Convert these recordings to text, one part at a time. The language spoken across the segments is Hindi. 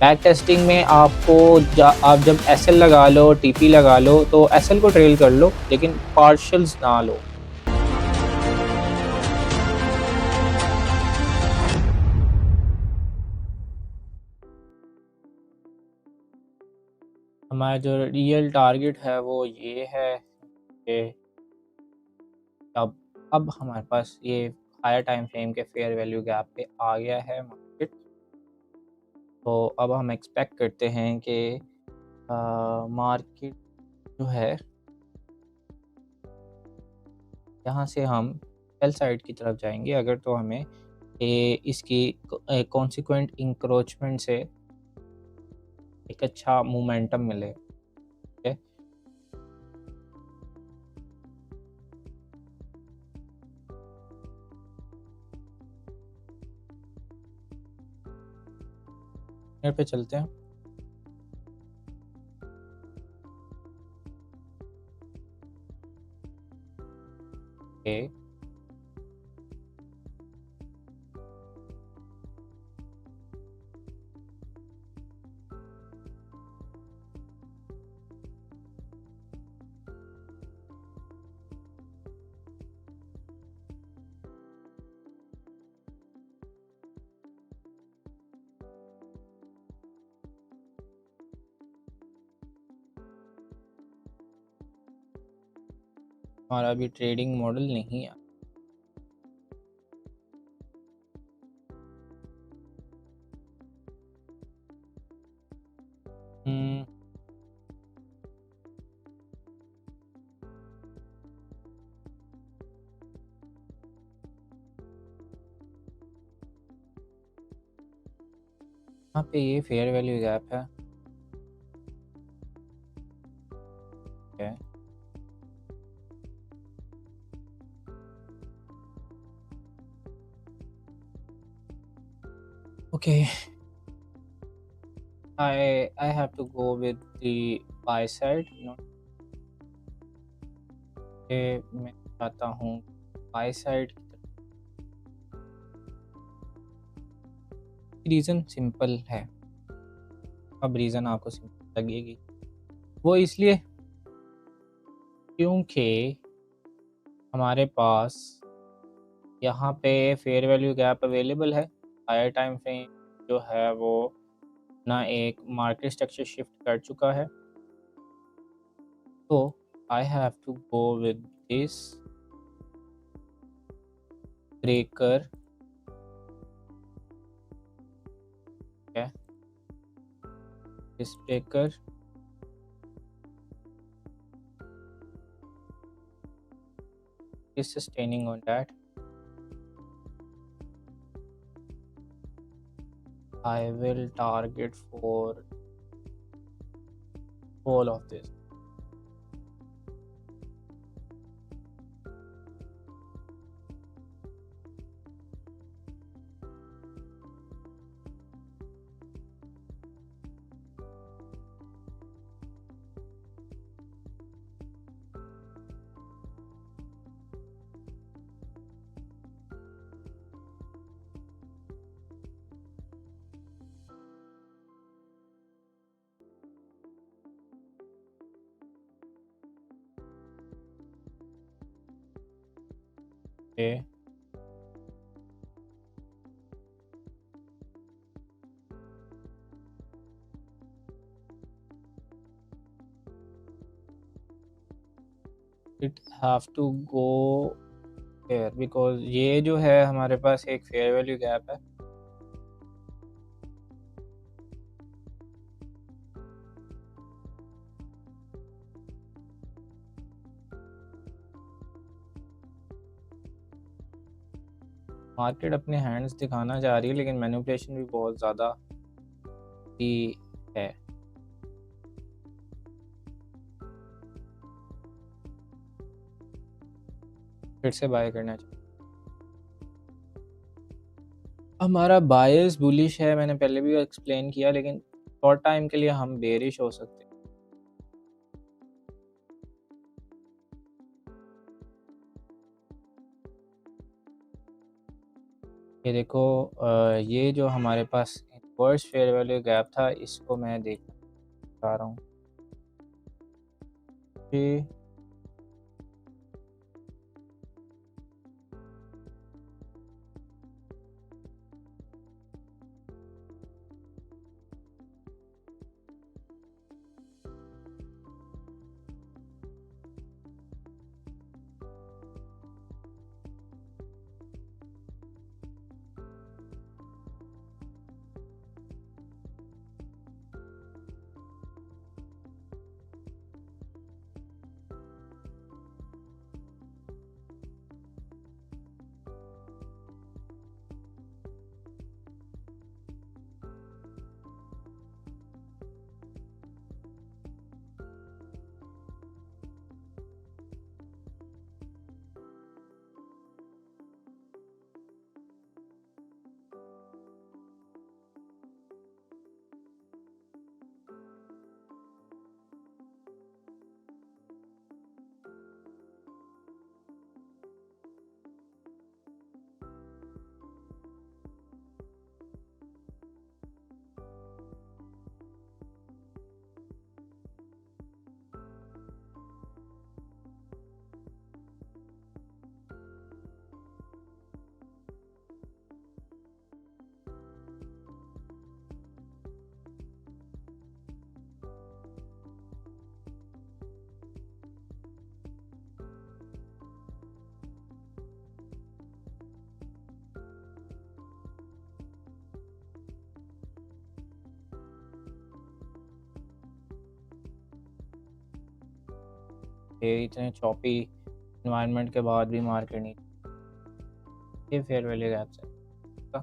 बैक टेस्टिंग में आप जब एसएल लगा लो, टीपी लगा लो, तो एसएल को ट्रेल कर लो, लेकिन पार्शियल्स ना लो। हमारा जो रियल टारगेट है वो ये है कि अब अब हमारे पास ये हायर टाइम फ्रेम के फेयर वैल्यू गैप पे आ गया है मार्केट। तो अब हम एक्सपेक्ट करते हैं कि मार्केट जो है यहाँ से हम सेल साइड की तरफ जाएंगे, अगर तो हमें इसकी कॉन्सिक्वेंट इंक्रोचमेंट से एक अच्छा मोमेंटम मिले। ठीक है, यहाँ पे चलते हैं। ओके, हमारा अभी ट्रेडिंग मॉडल नहीं है। हम्म, यहाँ पे ये फेयर वैल्यू गैप है। Okay. Okay, I have to go with the buy side, मैं चाहता हूँ बाय साइड। रीज़न सिंपल है। अब रीज़न आपको सिंपल लगेगी, वो इसलिए क्योंकि हमारे पास यहाँ पे फेयर वैल्यू गैप अवेलेबल है। हायर टाइम फ्रेम जो है वो ना एक मार्केट स्ट्रक्चर शिफ्ट कर चुका है। तो I have to go with this breaker. This breaker is sustaining on that. I will target for all of this. Okay. It have to go here because ये जो है हमारे पास एक फेयर वैल्यू गैप है। मार्केट अपने हैंड्स दिखाना चाह रही है, लेकिन मैनिपुलेशन भी बहुत ज़्यादा ही है। फिर से बाय करना चाहिए। हमारा बायस बुलिश है, मैंने पहले भी एक्सप्लेन किया, लेकिन शॉर्ट टाइम के लिए हम बेरिश हो सकते हैं। ये देखो, ये जो हमारे पास वर्स्ट फेयर वैल्यू गैप था, इसको मैं देखना चाह रहा हूँ कि ये इतने चॉपी इन्वायरमेंट के बाद भी मार्केट नहीं, ये फेयर वैल्यू गैप है। तो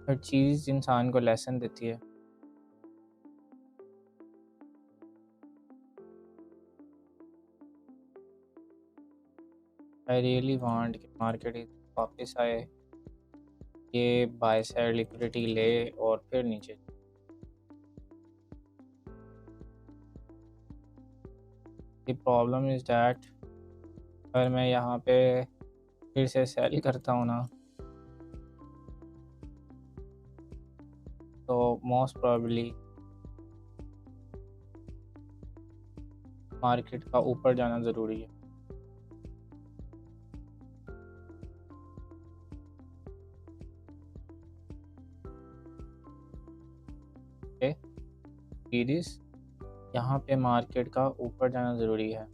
हर चीज़ इंसान को लेसन देती है। आई रियली वांट कि मार्केट वापस आए, ये बाय साइड लिक्विडिटी ले और फिर नीचे। द प्रॉब्लम इज़ दैट अगर मैं यहाँ पे फिर से सेल करता हूँ ना, तो मोस्ट प्रोबेबली मार्केट का ऊपर जाना ज़रूरी है। ओके, सीरीज यहाँ पे मार्केट का ऊपर जाना ज़रूरी है।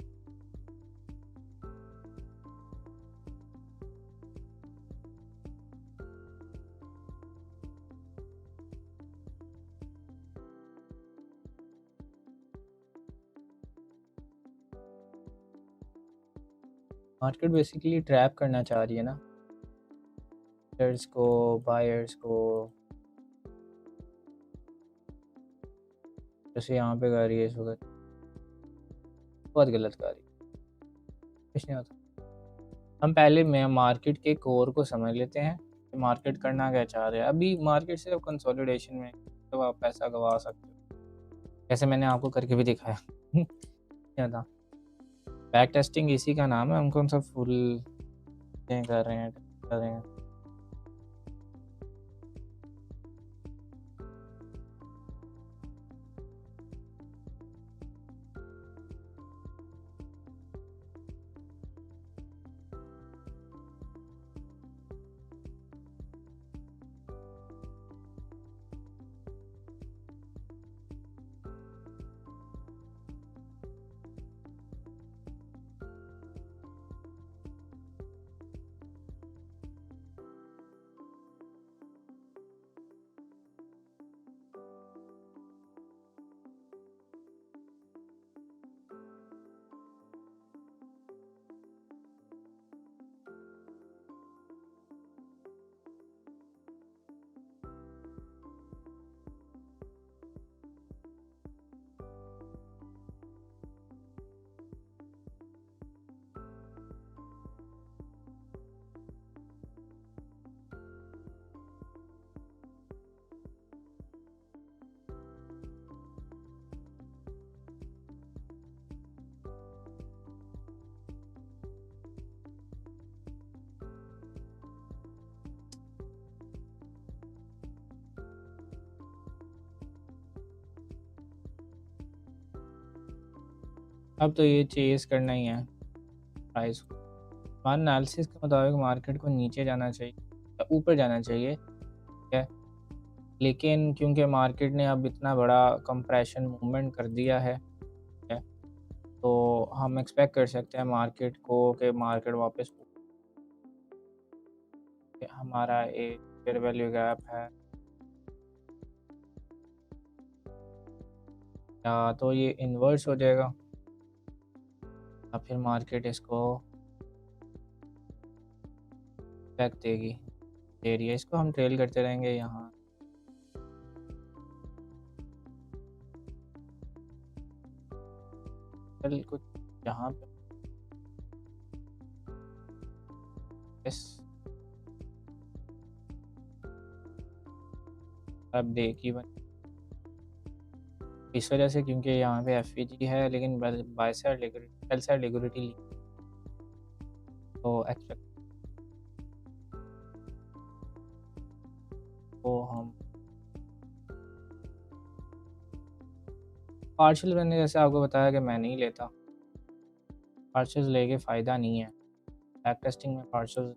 मार्केट बेसिकली ट्रैप करना चाह रही है ना सेलर्स को, बायर्स को, जैसे यहाँ पे कर रही है इस वक्त, बहुत गलत कर रही है, कुछ नहीं होता। हम पहले मैं मार्केट के कोर को समझ लेते हैं कि मार्केट करना क्या चाह रहा है। अभी मार्केट सिर्फ कंसोलिडेशन में, तो आप पैसा गवा सकते हो, जैसे मैंने आपको करके भी दिखाया। क्या था, बैक टेस्टिंग इसी का नाम है। हम कौन सा फुल कर रहे हैं। अब तो ये चेज़ करना ही है प्राइस को। हमारे एनालिसिस के मुताबिक मार्केट को नीचे जाना चाहिए या ऊपर जाना चाहिए, ठीक है। लेकिन क्योंकि मार्केट ने अब इतना बड़ा कंप्रेशन मूवमेंट कर दिया है, ठीक है, तो हम एक्सपेक्ट कर सकते हैं मार्केट को कि मार्केट वापस हमारा एक फेयर वैल्यू गैप है, या तो ये इन्वर्स हो जाएगा या फिर मार्केट इसको बैक देगी एरिया। इसको हम ट्रेल करते रहेंगे यहाँ। चल कुछ यहाँ पे इस अब देखी बन इस वजह से, क्योंकि यहाँ पे एफ है लेकिन by side liquidity sell side liquidity तो एक्सपेक्ट को हम पार्शियल मैंने जैसे आपको बताया कि मैं नहीं लेता, पार्शियल लेके फ़ायदा नहीं है बैक टेस्टिंग में पार्शियल।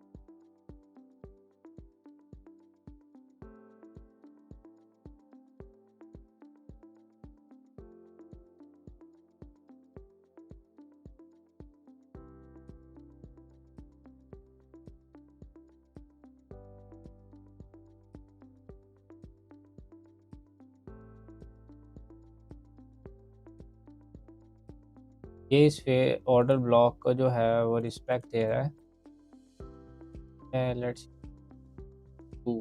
ये इस पे ऑर्डर ब्लॉक को जो है वो रिस्पेक्ट दे रहा है। लेट्स टू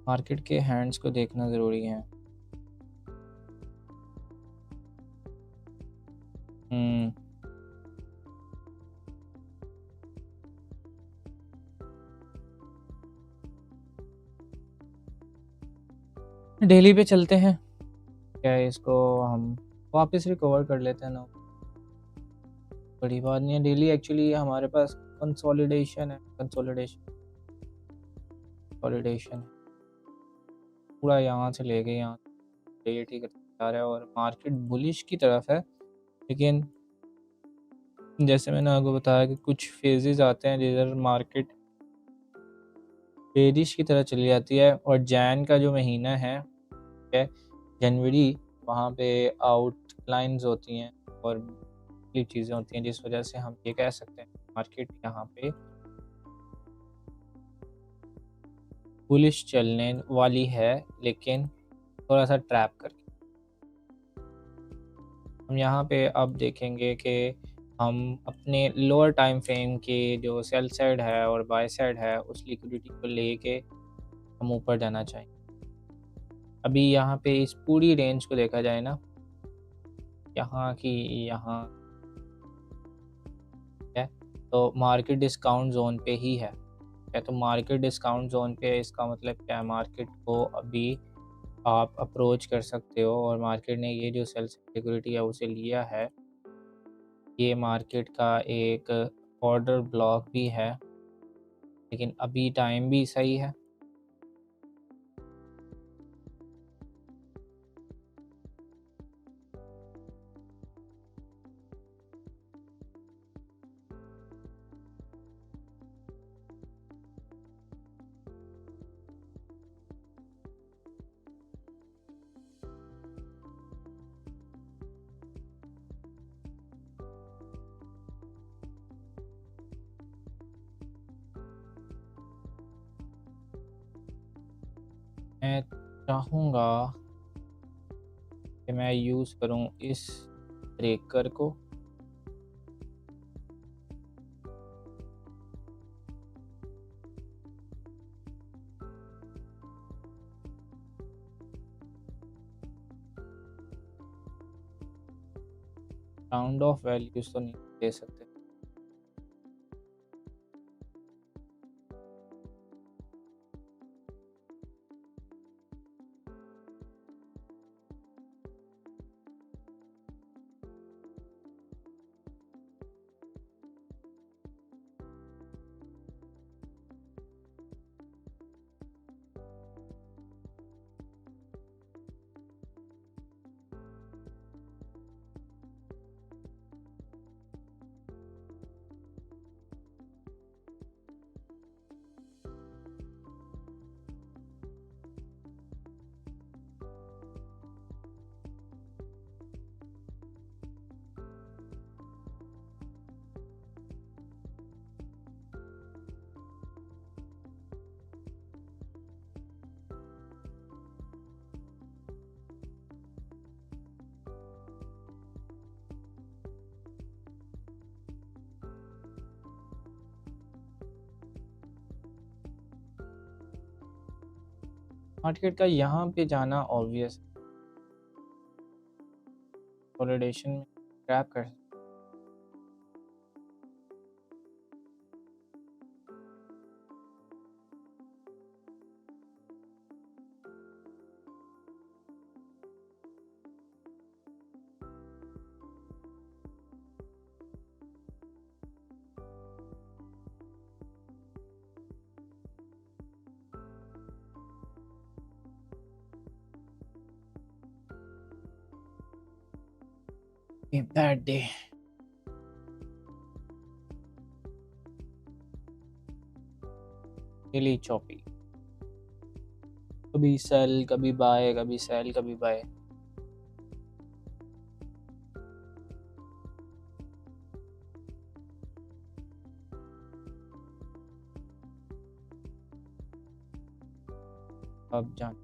मार्केट के हैंड्स को देखना ज़रूरी है। हम्म डेली पे चलते हैं, क्या इसको हम वापस रिकवर कर लेते हैं ना, बड़ी बात नहीं है। डेली एक्चुअली हमारे पास कंसोलिडेशन है, कंसोलिडेशन पूरा यहाँ से लेके यहाँ ये ठीक जा रहा है और मार्केट बुलिश की तरफ है। लेकिन जैसे मैंने आपको बताया कि कुछ फेजेस आते हैं जिधर मार्केट बेरिश की तरह चली जाती है, और जैन का जो महीना है, ठीक है, जनवरी, वहाँ पे आउटलाइंस होती हैं और चीज़ें होती हैं जिस वजह से हम ये कह सकते हैं मार्केट यहाँ पे बुलिश चलने वाली है, लेकिन थोड़ा सा ट्रैप करके। हम यहाँ पे अब देखेंगे कि हम अपने लोअर टाइम फ्रेम के जो सेल साइड है और बाय साइड है उस लिक्विडिटी को लेके हम ऊपर जाना चाहिए। अभी यहाँ पे इस पूरी रेंज को देखा जाए ना, यहाँ की यहाँ है, तो मार्केट डिस्काउंट जोन पे ही है। तो मार्केट डिस्काउंट जोन पे इसका मतलब क्या है, मार्केट को अभी आप अप्रोच कर सकते हो और मार्केट ने ये जो सेल सिक्योरिटी है उसे लिया है। ये मार्केट का एक ऑर्डर ब्लॉक भी है, लेकिन अभी टाइम भी सही है। मैं चाहूँगा कि मैं यूज़ करूँ इस ब्रेकर को, राउंड ऑफ वैल्यूज़ तो नहीं दे सकते। मार्केट का यहाँ पे जाना ऑब्वियस कंसोलिडेशन में क्रैप कर बैड डे। डेली चॉपी, कभी सेल कभी बाय, कभी सेल कभी बाय। अब जान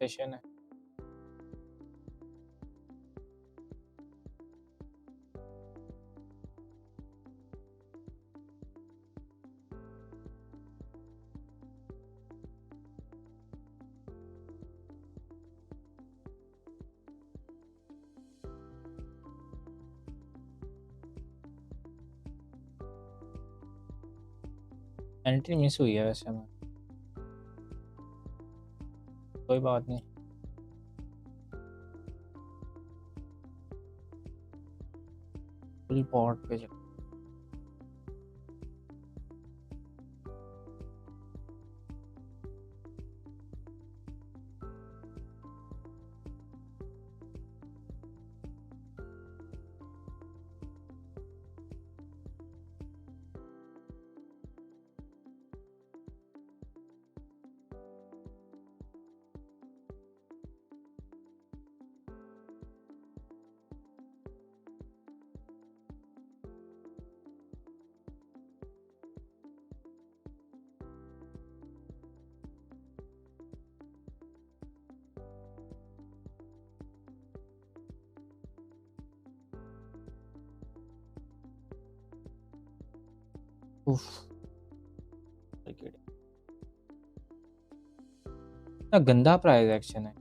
सेशन है। एंट्री मिस हुई है वैसे में, कोई बात नहीं। फुल पॉट पे चल। उफ, इतना गंदा प्राइस एक्शन है।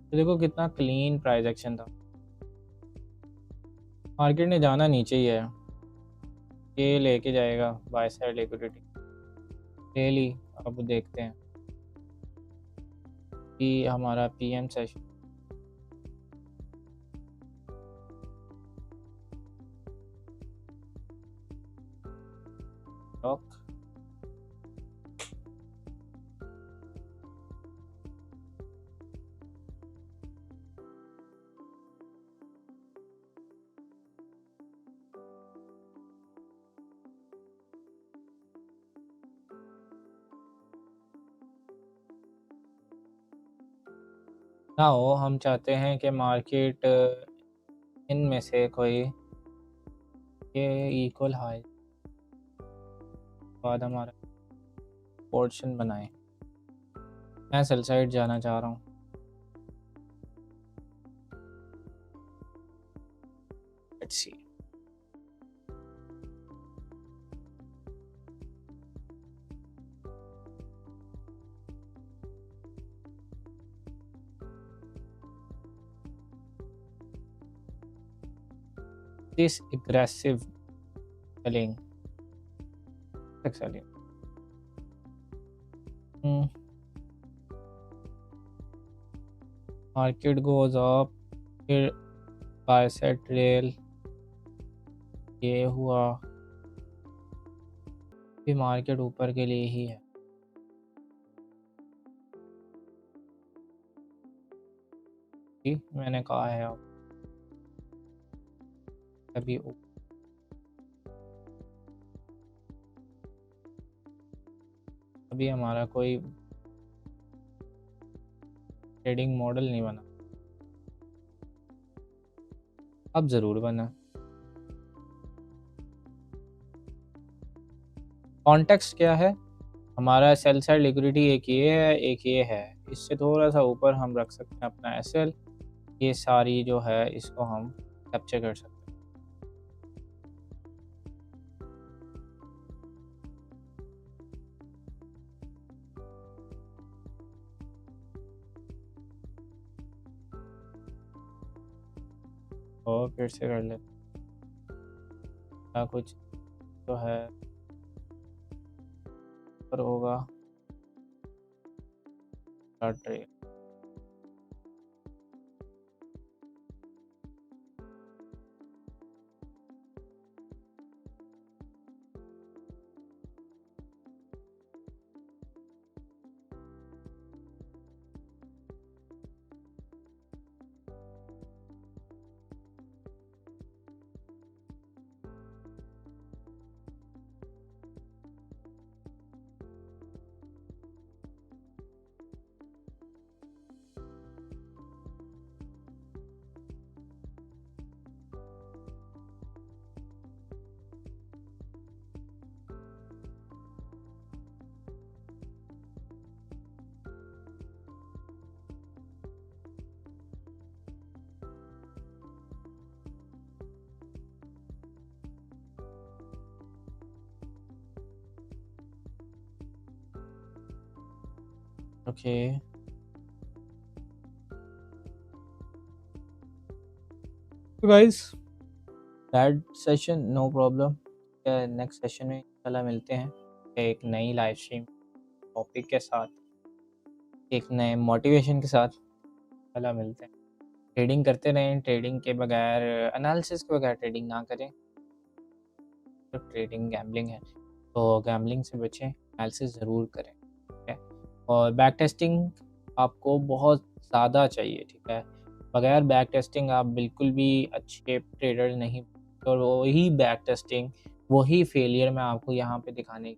तो देखो कितना क्लीन प्राइस एक्शन था। मार्केट ने जाना नीचे ही है, ये लेके जाएगा बाय साइड लिक्विडिटी ले ली। अब देखते हैं कि हमारा पीएम सेशन स्टॉक ना हो। हम चाहते हैं कि मार्केट इनमें से कोई ये इक्वल हाई बाद हमारा पोर्शन बनाए। मैं सेल साइड जाना चाह रहा हूँ। Let's see. This aggressive selling, selling. Market goes up, फिर बाय सेट रेल ये हुआ, फिर मार्केट ऊपर के लिए ही है। ठीक, मैंने कहा है अब अभी अभी हमारा कोई ट्रेडिंग मॉडल नहीं बना, अब ज़रूर बना। कॉन्टेक्स्ट क्या है? हमारा सेल साइड लिक्विडिटी एक ये है, एक ये है। इससे थोड़ा सा ऊपर हम रख सकते हैं अपना एसएल। ये सारी जो है इसको हम कैप्चर कर सकते हैं। और फिर से कर लेते हैं कुछ जो है पर होगा ट्रेड। ओके तो guys that session no problem. Next session में इंशाल्लाह मिलते हैं एक नई लाइव स्ट्रीम टॉपिक के साथ, एक नए मोटिवेशन के साथ इंशाल्लाह मिलते हैं। ट्रेडिंग करते रहें, ट्रेडिंग के बगैर, एनालिसिस के बगैर ट्रेडिंग ना करें। तो ट्रेडिंग गैम्बलिंग है, तो गैम्बलिंग से बचें, एनालिसिस ज़रूर करें, ठीक है। और बैक टेस्टिंग आपको बहुत ज़्यादा चाहिए, ठीक है। बगैर बैक टेस्टिंग आप बिल्कुल भी अच्छे ट्रेडर नहीं। और वही बैक टेस्टिंग, वही फेलियर मैं आपको यहाँ पे दिखाने